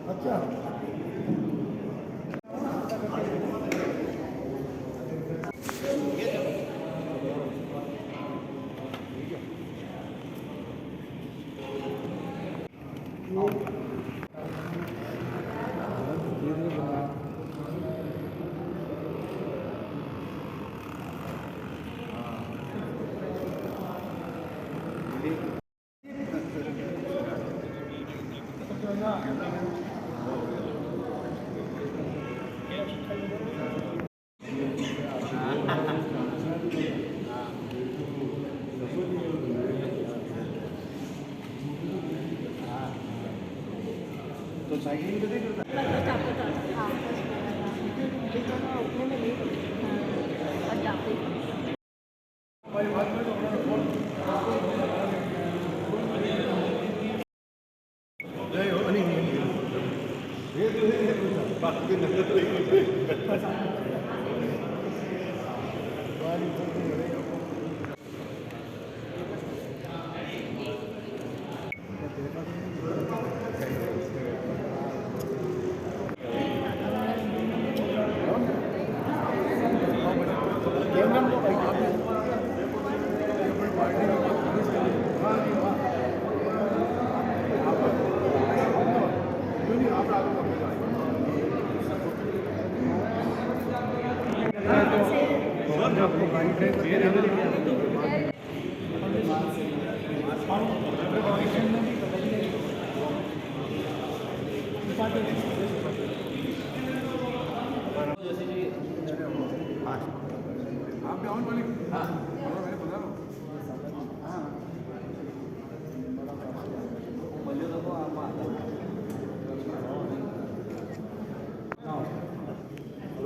अच्छा तो साइकिलिंग तो नहीं करता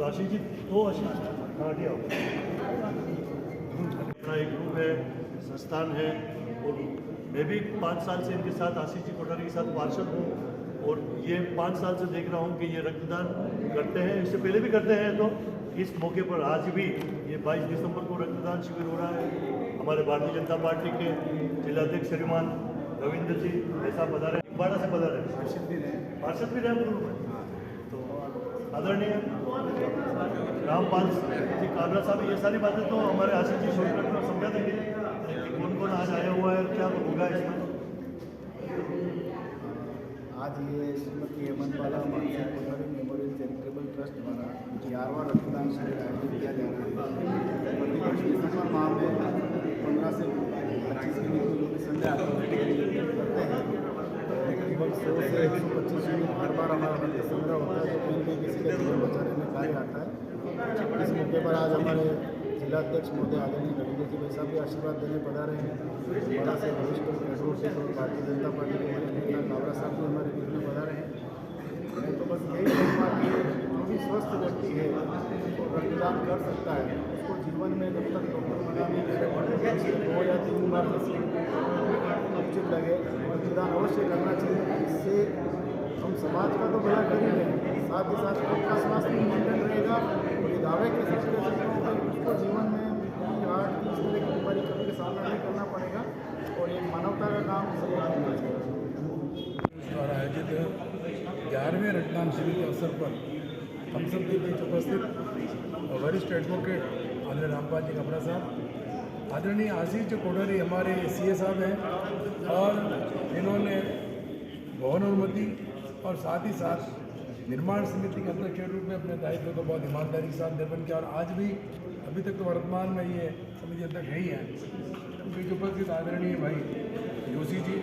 आशीष जी दो आशीष अपना एक ग्रुप है, संस्थान है और मैं भी 5 साल से इनके साथ आशीष जी कोठारी के साथ पार्षद हूँ और ये 5 साल से देख रहा हूँ कि ये रक्तदान करते हैं, इससे पहले भी करते हैं। तो इस मौके पर आज भी ये 22 दिसंबर को रक्तदान शिविर हो रहा है। हमारे भारतीय जनता पार्टी के जिलाध्यक्ष श्रीमान रविंद्र जी ऐसा पधारे, बाड़ा से पधारे, पार्षद भी रहे तो आदरणीय रामपाल जी काबरा साहब, ये सारी बातें तो हमारे आशीष जी शोध में समझा देंगे कि कौन कौन आज आया हुआ है, क्या होगा इसमें। आज ये श्रीमती हेमंतबाला मानसिक कोठारी मेमोरियल चैरिटेबल ट्रस्ट द्वारा 11वां रक्तदान शिविर आयोजित किया जा रहा है। प्रतिवर्ष दिसंबर माह में 15 से 25 के लिए लोग संख्या करते हैं। तकरीबन 100 से 125 यूनिट हर बार हमारा रक्त संग्रह होता है, तो कहीं कहीं किसी का जीवन बचाने में कार्य आता है। इस मौके पर आज हमारे जिलाध्यक्ष महोदय आदरणीय रविंद्र जी भाई साहब भी आशीर्वाद देने पधारे हैं। बड़ा से वरिष्ठ एडवोकेट और भारतीय जनता पार्टी के वरिष्ठ नेता काबरा साहब भी हमारे बीच में पधारे हैं। मैं तो बस यही कहूँगा कि जो भी स्वस्थ व्यक्ति है वो रक्तदान कर सकता है। उसको जीवन में जब तक डॉक्टर मना नहीं करे 2 या 3 बार उचित लगे रक्तदान अवश्य करना चाहिए। इससे हम समाज का तो भला कर ही रहे हैं, साथ ही साथ आपका स्वास्थ्य भी मेंटेन रहेगा और ये दावे के सकते हैं उसको जीवन में हार्ट की इस तरह की बीमारी कभी के सामना नहीं करना पड़ेगा और एक मानवता का काम द्वारा आयोजित 11वें रक्तदान शिविर के अवसर पर हम सब के बीच उपस्थित वरिष्ठ एडवोकेट आदरणीय रामपाल जी काबरा साहब, आदरणीय आशीष जी कोठारी हमारे सीए साहब हैं और इन्होंने भवन अनुमति और साथ ही साथ निर्माण समिति के अध्यक्ष के रूप में अपने दायित्व को बहुत ईमानदारी के साथ निर्वहन किया और आज भी अभी तक तो वर्तमान में ये समिति अध्यक्ष है ही हैं। उनके उपस्थित आदरणीय भाई जोशी जी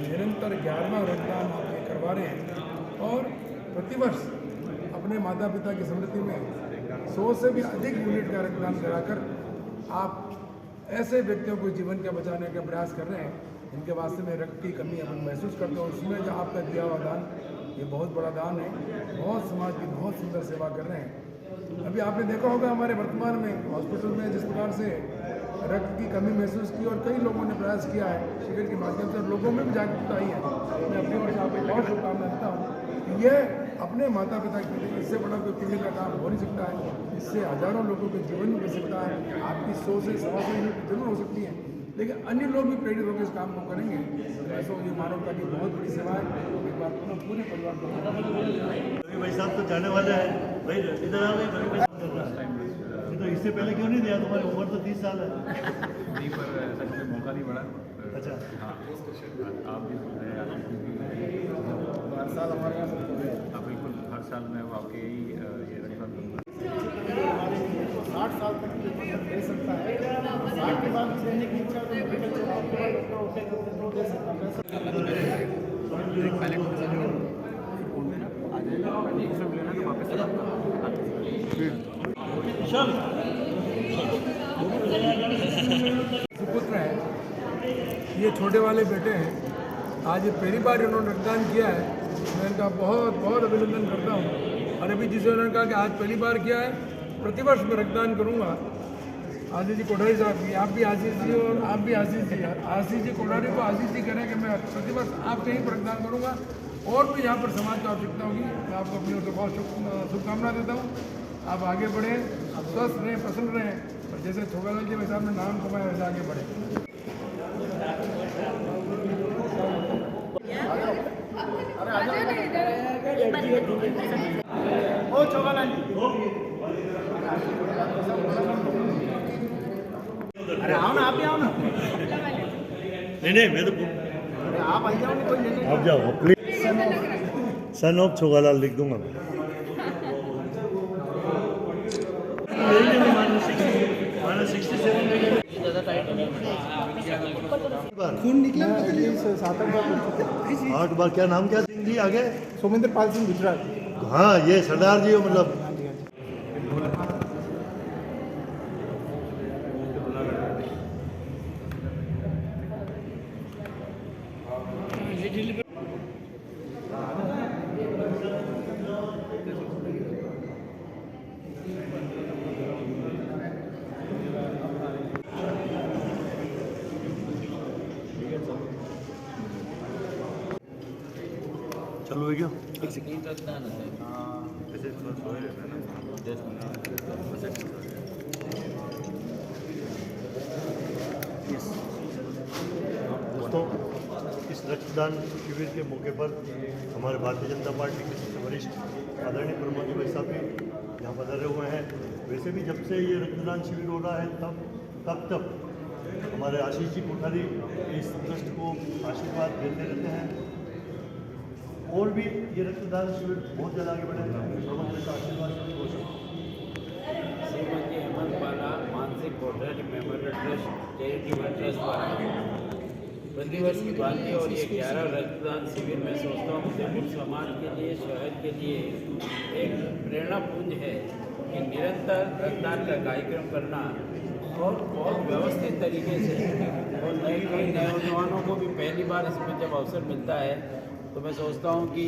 निरंतर 11वां रक्तदान आप ये करवा रहे हैं और प्रतिवर्ष अपने माता पिता की स्मृति में 100 से भी अधिक यूनिट का रक्तदान कराकर आप ऐसे व्यक्तियों को जीवन का बचाने का प्रयास कर रहे हैं जिनके वास्ते में रक्त की कमी अपन महसूस करते हैं। उसमें जो आपका दिया हुआ दान ये बहुत बड़ा दान है। बहुत समाज की बहुत सुंदर सेवा कर रहे हैं। अभी आपने देखा होगा हमारे वर्तमान में हॉस्पिटल में जिस प्रकार से रक्त की कमी महसूस की और कई लोगों ने प्रयास किया है शिविर के माध्यम से, लोगों में भी जागरूकता आई है। मैं अपनी ओर से आपको बहुत शुभकामना देता हूँ। ये अपने माता पिता के लिए इससे बड़ा कोई पुण्य का काम हो नहीं सकता है। इससे हजारों लोगों के जीवन में बच सकता है। आपकी 100 से 125 यूनिट जरूर हो सकती है, लेकिन अन्य लोग भी प्रेरित होकर इस काम को करेंगे। ऐसा ये मानवता की बहुत बड़ी सेवा है। एक बार पुनः पूरे परिवार को रवि भाई साहब तो जाने वाले हैं भाई, इधर आ गए। रवि भाई साहब चल रहा है, तो इससे पहले क्यों नहीं दिया? तुम्हारी उम्र तो 30 साल है। नहीं, पर ऐसा कोई मौका नहीं पड़ा। अच्छा, हाँ, आप भी सुन रहे हैं, हर साल हमारे यहाँ से आप बिल्कुल हर साल मैं वाकई ये रक्तदान करूँगा। 60 साल तक की उम्र दे सकता है। 60 के बाद देने की इच्छा तो मेडिकल चेकअप के बाद डॉक्टर होते हैं तो दे सकता है। सुपुत्र हैं, ये छोटे वाले बेटे हैं। आज ये पहली बार इन्होंने रक्तदान किया है। मैं इनका बहुत बहुत अभिनंदन करता हूँ। और अभी जिसे उन्होंने कहा कि आज पहली बार किया है, प्रतिवर्ष मैं रक्तदान करूँगा। आशीष जी कोठारी साहब की, आप भी आशीष जी और आप भी आशीष जी, आशीष जी कोठारी को आशीष जी करें कि मैं प्रतिवर्ष आपके ही पर रक्तदान करूँगा। और भी यहाँ पर समाज को आवश्यकता होगी। मैं आपको अपनी ओर से बहुत शुभकामना देता हूँ। आप आगे बढ़ें, आप स्वस्थ रहें, प्रसन्न रहें, और जैसे छोगालाल जी साहब ने नाम कमाया वैसे आगे बढ़ें। ओ छोगालाल जी, अरे आओ ना, आप भी आओ ना। नहीं मैं तो अरे आप आ जाओ, कोई लेने आप जाओ प्लीज। सन ऑफ छोगालाल लिख दूंगा मैं। खून निकला 8 बार। क्या नाम क्या सिंह जी आगे? सोमेंद्र पाल सिंह गुजरात। हाँ, ये सरदार जी हो मतलब। चलो है क्या? दोस्तों, इस रक्तदान शिविर के मौके पर हमारे भारतीय जनता पार्टी के सबसे वरिष्ठ आदरणीय प्रमोद जी भाई साहब भी यहाँ पधारे हुए हैं। वैसे भी जब से ये रक्तदान शिविर हो रहा है तब हमारे आशीष जी कोठारी इस ट्रस्ट को आशीर्वाद देते रहते हैं। और भी ये रक्तदान शिविर बहुत ज़्यादा आगे बढ़ेगा। प्रमोद जी का आशीर्वाद से खुश हूँ। श्रीमती हेमंत बाला मानसिक Kothari memorial trust charitable trust द्वारा प्रतिवर्ष की भांति और ये 11 रक्तदान शिविर में सोचता हूँ उदयपुर समाज के लिए, शहर के लिए एक प्रेरणापुंज है कि निरंतर रक्तदान का कार्यक्रम करना और बहुत व्यवस्थित तरीके से, और नए नौजवानों को भी पहली बार इसमें जब अवसर मिलता है तो मैं सोचता हूँ कि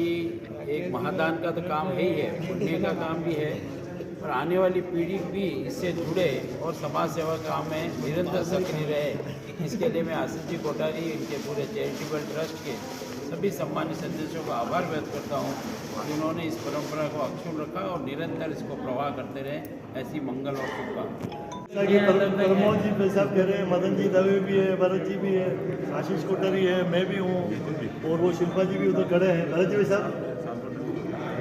एक महादान का तो काम है ही है, पुण्य का काम भी है, और आने वाली पीढ़ी भी इससे जुड़े और समाज सेवा काम में निरंतर सक्रिय रहे। इसके लिए मैं आशीष जी कोठारी, इनके पूरे चैरिटेबल ट्रस्ट के सभी सम्मानित सदस्यों का आभार व्यक्त करता हूँ, जिन्होंने इस परंपरा को अक्षुण्ण रखा और निरंतर इसको प्रवाह करते रहे। ऐसी मंगल और शुभकामनाएं। प्रमोद जी भाई साहब कह रहे हैं, मदन जी दवे भी है, भरत जी भी है, आशीष कोठारी है, मैं भी हूँ, और वो शिल्पा जी भी उधर खड़े हैं। भरत जी भाई साहब,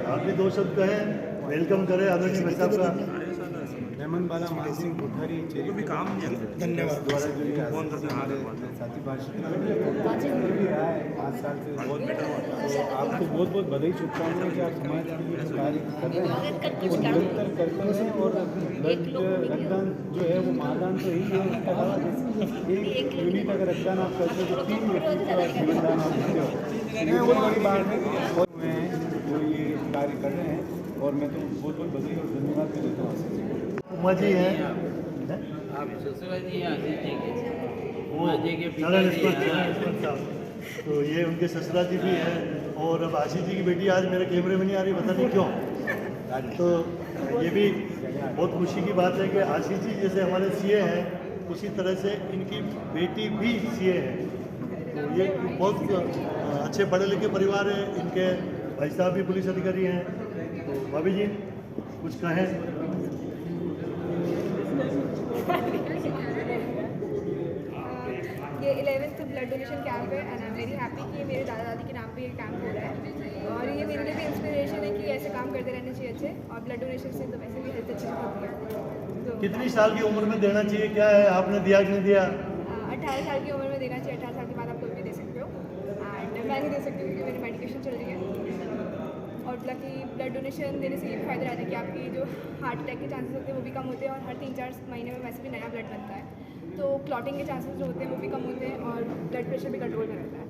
आप भी 2 शब्द कहें, वेलकम करें आदरणीय भाई साहब का। हेमंत बाला मानसिंह कोठारी भी काम धन्यवाद द्वारा जुड़ी साथी भाषण 5 साल से बहुत तो आपको बहुत बहुत बधाई शुभकामनाएं कि आप समाज के लिए कार्य कर रहे हैं और निरंतर करते हैं। और रक्तदान जो है वो महादान तो ही है, इसके अलावा एक यूनिट अगर रक्तदान आप करते हो तो 3 व्यक्ति का जीवनदान आप देते हो। ये बहुत बड़ी बात है और मैं जो ये कार्य कर रहे हैं, और मैं तो बहुत बहुत बधाई और धन्यवाद भी देता हूँ। उमा जी हैं, आप ससुरा जी आशीष जी के, वो उमा जी के चरण पिताजी हैं। तो ये उनके ससुरा जी भी हैं, और अब आशीष जी की बेटी आज मेरे कैमरे में नहीं आ रही, पता नहीं क्यों। तो ये भी बहुत खुशी की बात है कि आशीष जी जैसे हमारे सीए हैं, उसी तरह से इनकी बेटी भी सीए है। तो ये बहुत अच्छे पढ़े लिखे परिवार है। इनके भाई साहब भी पुलिस अधिकारी हैं। तो भाभी जी कुछ कहें? ये 11th ब्लड डोनेशन कैंप है and I am very happy कि ये मेरे दादा दादी के नाम पे ये कैंप हो रहा है। और ये मेरे लिए भी इंस्पिरेशन है कि ऐसे काम करते रहने चाहिए अच्छे। और ब्लड डोनेशन से तो वैसे भी हेल्थ अच्छी होती है। तो कितनी साल की उम्र में देना चाहिए, क्या है, आपने दिया कि नहीं दिया? 18 साल की उम्र में देना चाहिए। 18 साल के बाद आप कोई भी दे सकते हो एंड मैं नहीं दे सकती क्योंकि मेरी मेडिकेशन चल रही है। और बाकी ब्लड डोनेशन देने से ये भी फायदा रहता है कि आपकी जो हार्ट अटैक के चांसेस होते हैं वो भी कम होते हैं। और हर 3-4 महीने में वैसे भी नया ब्लड बनता है, तो क्लॉटिंग के चांसेस जो होते हैं वो भी कम होते हैं और ब्लड प्रेशर भी कंट्रोल में रहता है।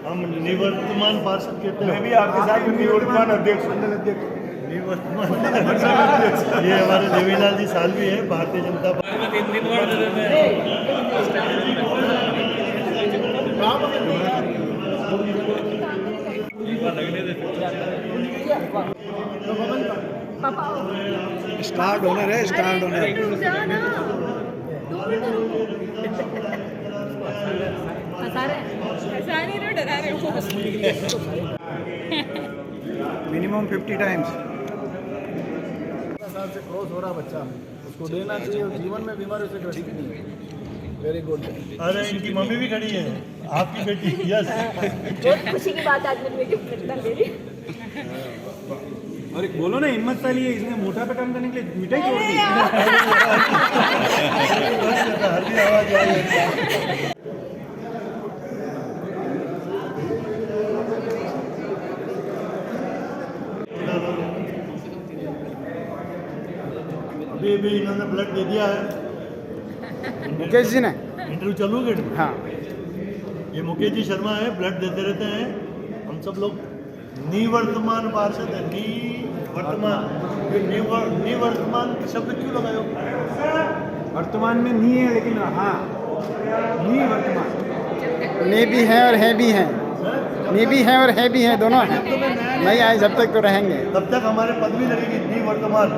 हम निवर्तमान पार्षद कहते हैं। मैं भी आपके साथ निवर्तमान अध्यक्ष, मंडल अध्यक्ष। निवर्तमान ये हमारे देवीलाल जी सालवी है, Bharatiya Janata party. Star donor है, स्टार डोनर। मिनिमम 50 टाइम्स साल से क्रॉस हो रहा बच्चा, उसको देना चाहिए। जीवन में बीमारियों से ग्रसित नहीं है। Very good. अरे इनकी मम्मी भी खड़ी है, आपकी बेटी। यस, बहुत खुशी की बात आज मेरे गिफ्ट करता मेरी। अरे बोलो ना, हिम्मत वाली है, इसने मोटा पे काम करने के लिए मिठाई छोड़ दी। हल्दी आवाज आई। अभी इन्होंने ब्लड दे दिया है। मुकेश जी ने। इंटरव्यू चालू है? हाँ, ये मुकेश जी शर्मा है, ब्लड देते रहते हैं। हम सब लोग निवर्तमान पार्षद है। निवर्तमान, निवर्तमान शब्द क्यों लगाए हो? वर्तमान में नहीं है, लेकिन हाँ नहीं वर्तमान में भी है और है भी है। नहीं भी है और है भी है, दोनों हैं। नहीं आए जब तक तो रहेंगे। तब तक हमारे पदवी लगेगी निवर्तमान,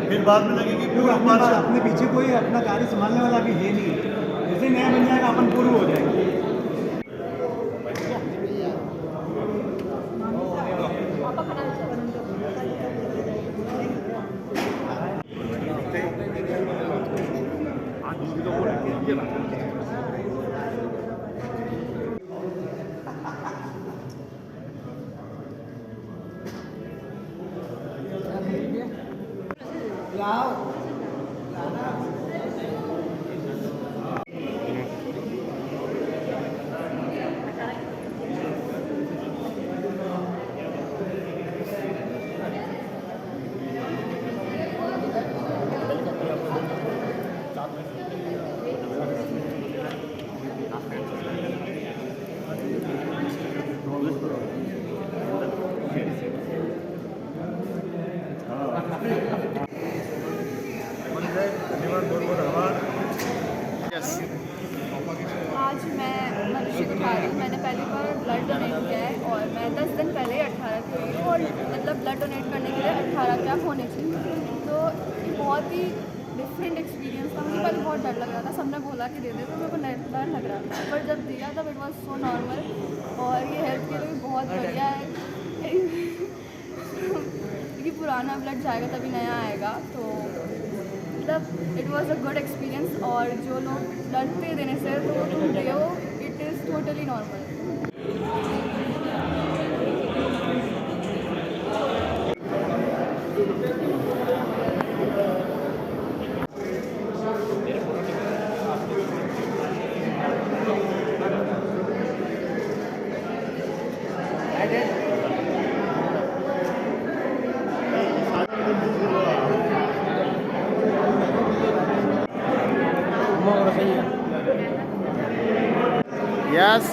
फिर बाद में लगेगी पूर्व पार्षद। अपने पीछे कोई अपना कार्य संभालने वाला भी है नहीं। जैसे नया बन जाएगा अपन पूर्व हो जाएंगे। धन्यवाद, बहुत बहुत आभार। आज मैं मनुष्य कुमारी, मैंने पहली बार ब्लड डोनेट किया है और मैं 10 दिन पहले 18 की हुई हूँ। और मतलब ब्लड डोनेट करने के लिए 18 के आप होने चाहिए। तो ये बहुत ही डिफरेंट एक्सपीरियंस था। मुझे पहले बहुत डर लग रहा था, सबने बोला कि दे दे, तो मेरे को डर लग रहा था। पर जब दिया तब इट वॉज सो नॉर्मल। और ये हेल्थ के लिए भी बहुत बढ़िया है क्योंकि पुराना ब्लड जाएगा तभी नया आएगा। तो मतलब it was a good experience. और जो लोग डरते देने से तो तुम दो, it is totally normal. Yes.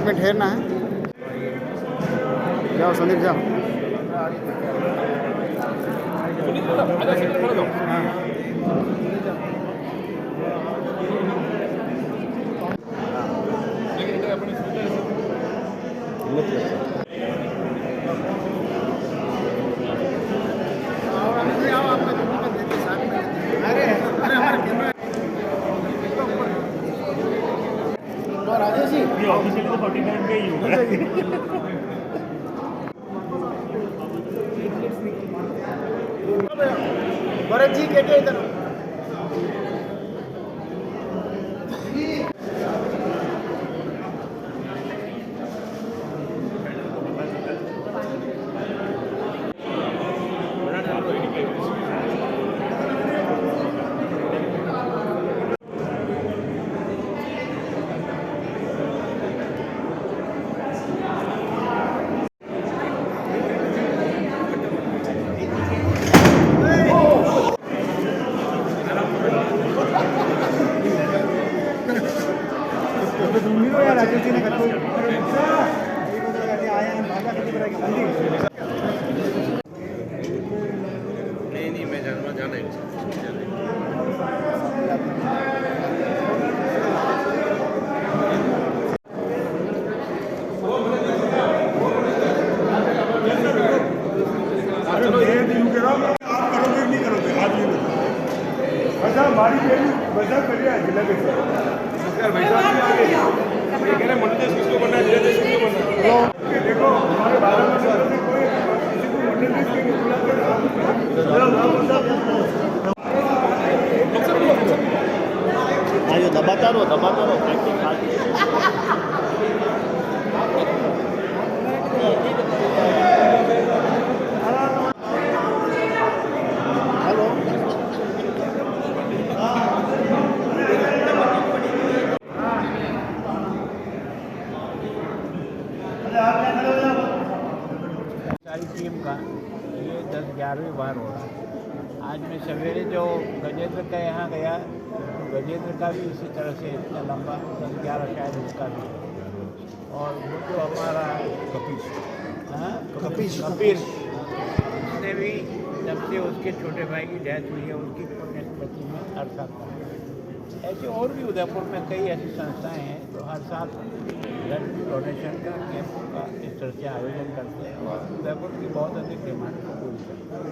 Bike में ठहरना है। जाओ संदीप जाओ। हाँ। राजेश जी ऑफिशियली तो 49 का ही होगा। भरत जी के इधर नहीं मैं जाना ही दबाता रहो सारी टीम का ये 10-11वीं बार हो रहा है। आज मैं सवेरे जो गजेंद्र का यहाँ गया, गजेंद्र का भी इसी तरह से इतना लंबा 10-11 शायद उसका भी। और वो जो हमारा कपीश उसने भी जब से उसके छोटे भाई की डेथ हुई है उसकी पुण्य स्मृति में हर साल करते हैं। ऐसे और भी उदयपुर में कई ऐसी संस्थाएं हैं जो हर साल ब्लड डोनेशन का कैंप का इस तरह से आयोजन करते हैं और उदयपुर की बहुत अधिक डिमांड को पूरी करते हैं।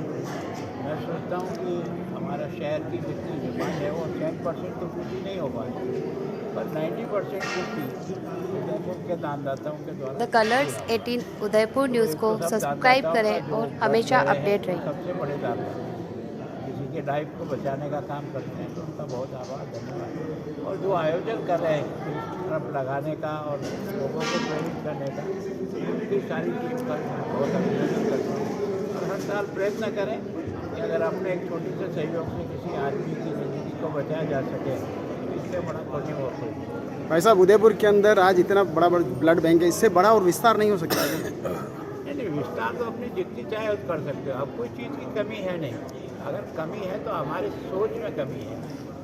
मैं सोचता हूँ कि हमारा शहर की जितनी डिमांड है वो 10% तो पूरी नहीं हो पाए, पर 90% पूरी उदयपुर के दानदाताओं के द्वारा। द कलर्स 18 उदयपुर न्यूज़ को सब्सक्राइब करें और हमेशा अपडेट रहें। सबसे बड़े दानदाता किसी के लाइफ को बचाने का काम करते हैं तो उनका बहुत आभार, धन्यवाद। और जो आयोजन कर रहे हैं तरफ लगाने का और लोगों को प्रेरित करने का, उनकी सारी टीम का बहुत अभिनंदन करते हैं। और हर साल प्रयत्न करें कि अगर अपने एक छोटे से सहयोग से किसी आदमी की ज़िंदगी को बचाया जा सके तो इससे बड़ा पुण्य और कोई नहीं। भाई साहब उदयपुर के अंदर आज इतना बड़ा ब्लड बैंक है, इससे बड़ा और विस्तार नहीं हो सकता है? नहीं, विस्तार तो अपनी जितनी चाहे उस कर सकते हो। अब कोई चीज़ की कमी है नहीं। अगर कमी है तो हमारी सोच में कमी है।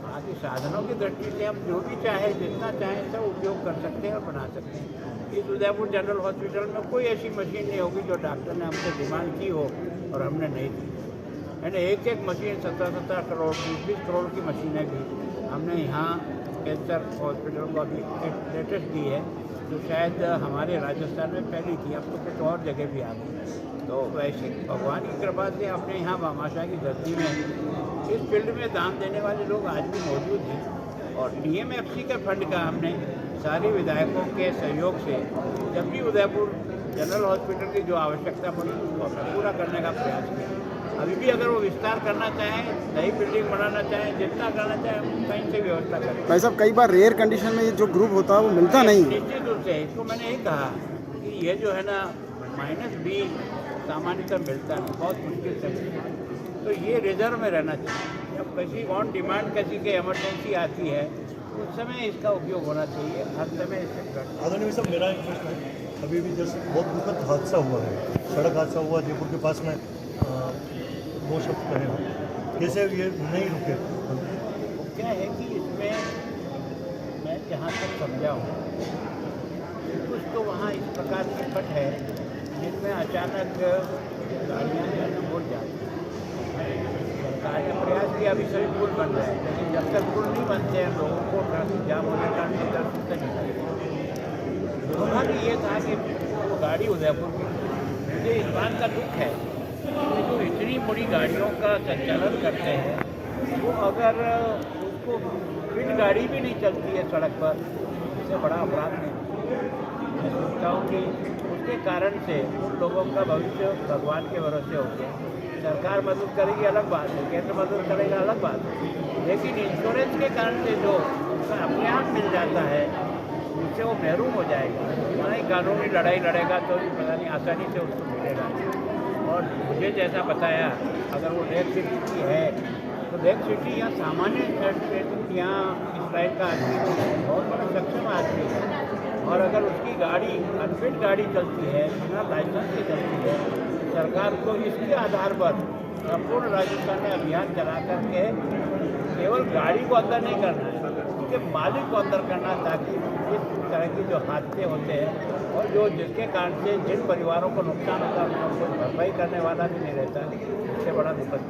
बाकी साधनों की दृष्टि से हम जो भी चाहे जितना चाहें सब उपयोग कर सकते हैं और बना सकते हैं। इस उदयपुर जनरल हॉस्पिटल में कोई ऐसी मशीन नहीं होगी जो डॉक्टर ने हमसे डिमांड की हो और हमने नहीं दी। मैंने एक मशीन 17 करोड़ 20 करोड़ की मशीनें भी हमने यहाँ कैंसर हॉस्पिटल को अभी लेटेस्ट दी है, जो शायद हमारे राजस्थान में पहली थी, अब तो कुछ और जगह भी आ गई। तो वैसे भगवान की कृपा से अपने यहाँ भामाशाह की धरती में इस फील्ड में दान देने वाले लोग आज भी मौजूद हैं। और DMFC के फंड का हमने सारे विधायकों के सहयोग से जब भी उदयपुर जनरल हॉस्पिटल की जो आवश्यकता पड़ी उसको हमने पूरा करने का प्रयास किया। अभी भी अगर वो विस्तार करना चाहें, नई बिल्डिंग बनाना चाहें, जितना करना चाहें हम कहीं से व्यवस्था करें। भाई साहब कई बार रेयर कंडीशन में ये जो ग्रुप होता है वो मिलता नहीं है। निश्चित रूप से इसको मैंने यही कहा कि ये जो है ना -B सामान्यतः मिलता नहीं, बहुत मुश्किल से मिलता है। तो ये रिजर्व में रहना चाहिए। जब किसी ऑन डिमांड किसी की इमरजेंसी आती है उस समय इसका उपयोग होना चाहिए, हर समय इससे आदरणीय साहब मेरा एक प्रश्न है, अभी भी जैसे बहुत दुखद हादसा हुआ है, सड़क हादसा हुआ जयपुर के पास में, 2 शब्द कहें हम, कैसे ये नहीं रुके? क्या है कि इसमें मैं जहाँ तक समझा हूँ कुछ तो वहाँ इस प्रकार की कट है जिनमें अचानक गाड़ियाँ जाना मुड़ जाती हैं। सरकार ने प्रयास किया, अभी सभी पुल बन रहे हैं, लेकिन जब तक पुल नहीं बनते हैं लोगों को ट्रैफिक जाम होने का डर नहीं लगता। दुर्भाग्य ये था कि वो गाड़ी उदयपुर की, मुझे इस बात का दुख है कि जो इतनी बड़ी गाड़ियों का संचालन करते हैं वो अगर उसको फिर गाड़ी भी नहीं चलती है सड़क पर, इससे बड़ा अपराध नहीं। मैं सोचता हूँ कि उसके कारण से उन लोगों का भविष्य भगवान के भरोसे हो गया। सरकार मदद करेगी अलग बात है, केंद्र मदद करेगा अलग बात है, लेकिन इंश्योरेंस के कारण से जो उसका अपने आप मिल जाता है उससे वो महरूम हो जाएगा। नहीं कानूनी लड़ाई लड़ेगा तो पता नहीं आसानी से उसको मिलेगा। और मुझे जैसा बताया, अगर वो लेक सिटी की है तो लेक सिटी या सामान्य यहाँ इसराइल का आदमी बहुत बड़ा सक्षम आदमी है, और अगर उसकी गाड़ी अनफिट गाड़ी चलती है, बिना लाइसेंस की चलती है, सरकार को इसके आधार पर संपूर्ण राजस्थान में अभियान चला करके केवल गाड़ी को अंदर नहीं करना है, उसके मालिक को अंदर करना, ताकि इस तरह की जो हादसे होते हैं और जो जिसके कारण से जिन परिवारों को नुकसान होता है उनको भरपाई करने वाला भी नहीं रहता, इससे बड़ा दुखद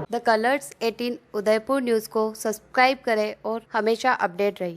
द कलर्स 18 उदयपुर न्यूज़ को सब्सक्राइब करें और हमेशा अपडेट रहिए।